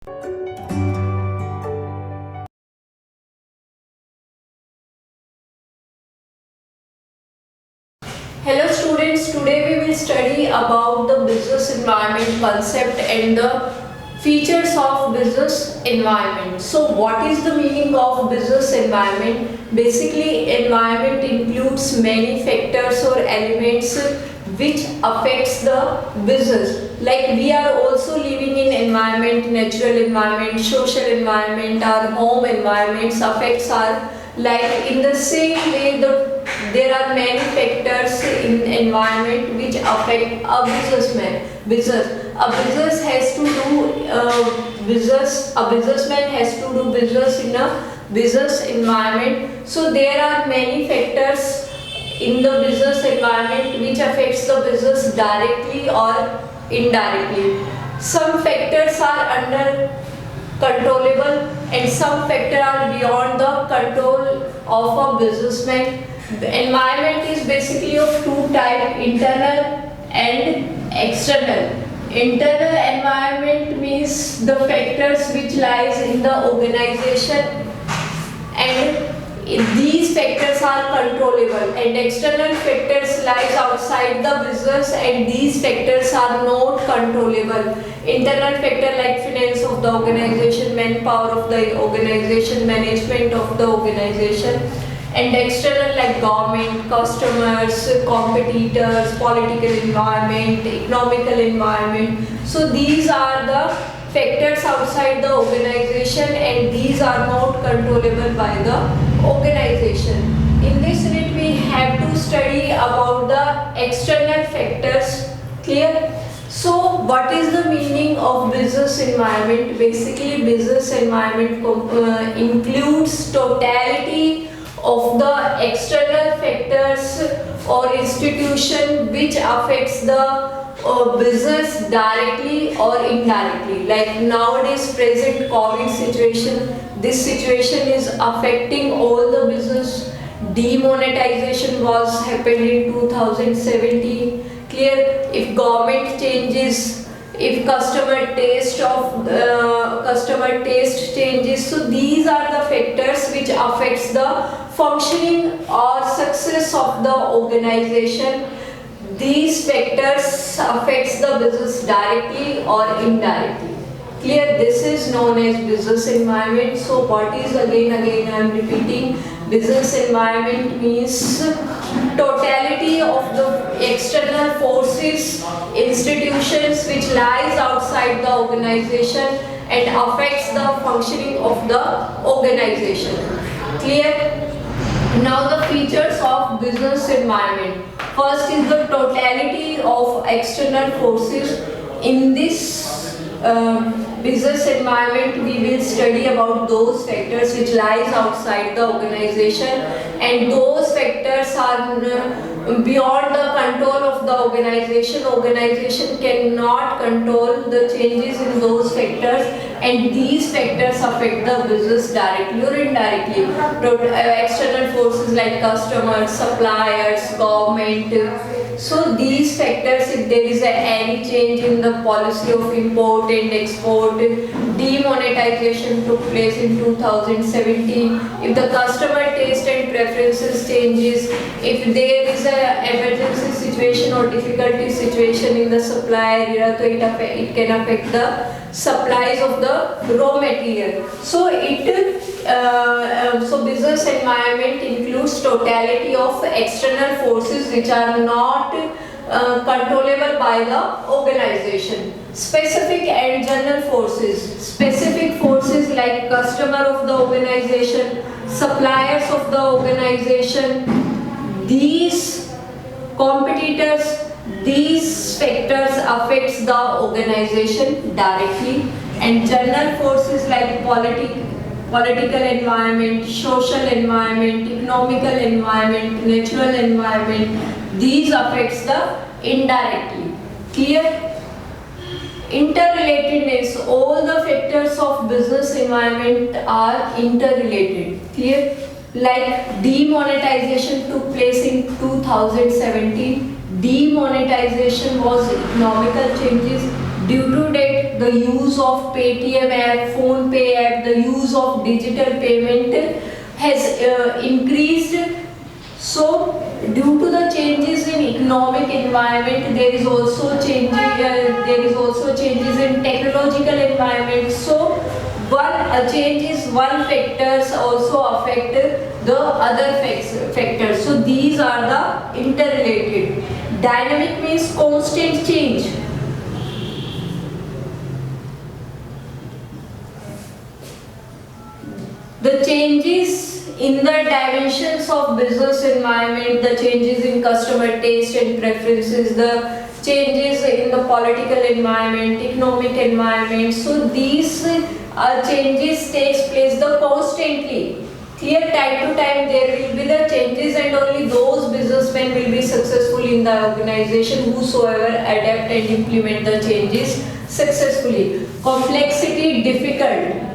Hello students, today we will study about the business environment concept and the features of business environment. So what is the meaning of business environment? Basically, environment includes many factors or elements which affects the business. Like we are also living in environment, natural environment, social environment, our home environments affects our life. In the same way, there are many factors in environment which affect a business. A business has to do business. A businessman has to do business in a business environment. So there are many factors in the business environment which affects the business directly or indirectly. Some factors are under controllable and some factors are beyond the control of a businessman. The environment is basically of two types, internal and external. Internal environment means the factors which lies in the organization, and these factors are controllable, and external factors lies outside the business and these factors are not controllable. Internal factor like finance of the organization, manpower of the organization, management of the organization, and external like government, customers, competitors, political environment, economical environment. So these are the factors outside the organization and these are not controllable by the organization. In this unit we have to study about the external factors. Clear? So what is the meaning of business environment? Basically, business environment includes totality of the external factors or institution which affects the business directly or indirectly. Like nowadays present COVID situation, this situation is affecting all the business. Demonetization was happened in 2017. Clear? If government changes, if customer taste changes, so these are the factors which affects the functioning or success of the organization. These factors affects the business directly or indirectly. Clear? This is known as business environment. So what is again I am repeating, business environment means totality of the external forces, institutions which lies outside the organization and affects the functioning of the organization. Clear? Now the features of business environment. First is the totality of external forces. In this business environment we will study about those factors which lies outside the organization, and those factors are beyond the control of the organization. Organization cannot control the changes in those factors, and these factors affect the business directly or indirectly. External forces like customers, suppliers, government. So these factors, if there is any change in the policy of import and export, demonetization took place in 2017, if the customer taste and preferences changes, if there is an emergency situation or difficulty situation in the supply area, so it can affect the supplies of the raw material. So so business environment includes totality of external forces which are not controllable by the organization. Specific and general forces. Specific forces like customer of the organization, suppliers of the organization, these competitors, these factors affects the organization directly. And general forces like political environment, social environment, economical environment, natural environment, these affects the indirectly. Clear? Interrelatedness. All the factors of business environment are interrelated. Clear? Like demonetization took place in 2017. Demonetization was economical changes. Due to that, the use of Paytm app, Phone Pay app, the use of digital payment has increased. So, due to the changes in economic environment, there is also changes in technological environment. So, one factors also affect the other factors. So, these are the interrelated. Dynamic means constant change. The changes in the dimensions of business environment, the changes in customer taste and preferences, the changes in the political environment, economic environment. So these changes takes place constantly. Clear, time to time there will be the changes, and only those businessmen will be successful in the organization whosoever adapt and implement the changes successfully. Complexity, difficult.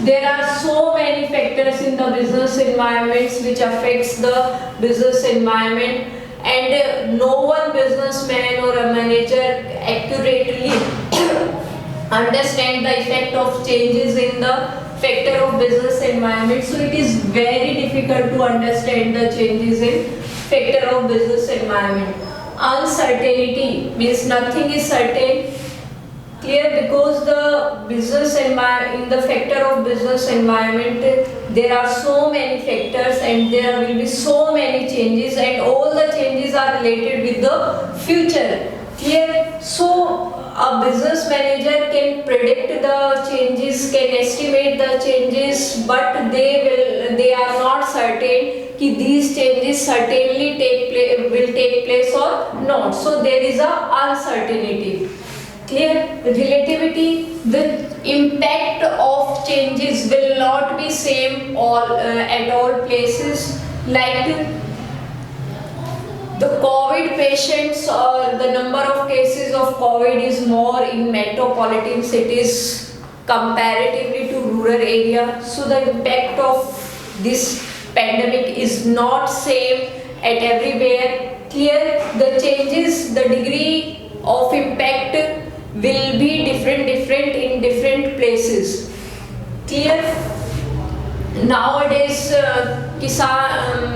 There are so many factors in the business environments which affects the business environment, and no one businessman or a manager accurately understand the effect of changes in the factor of business environment. So it is very difficult to understand the changes in factor of business environment. Uncertainty means nothing is certain. Clear, because the business environment, in the factor of business environment, there are so many factors and there will be so many changes, and all the changes are related with the future. Clear, so a business manager can predict the changes, can estimate the changes, but they are not certain कि these changes certainly will take place or not. So there is a uncertainty. Clear, relativity, the impact of changes will not be same at all places. Like the COVID patients, or the number of cases of COVID is more in metropolitan cities comparatively to rural area. So the impact of this pandemic is not same at everywhere. Clear, the changes, the degree of impact will be different in different places. Clear, nowadays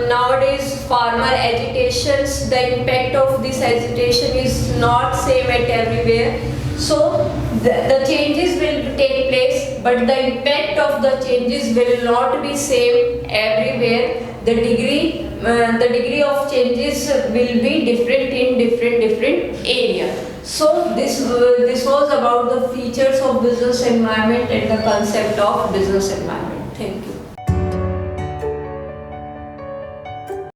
nowadays farmer agitations, the impact of this agitation is not same at everywhere. So the changes will take place, but the impact of the changes will not be same everywhere. The degree of changes will be different in different area. So this was about the features of business environment and the concept of business environment. Thank you.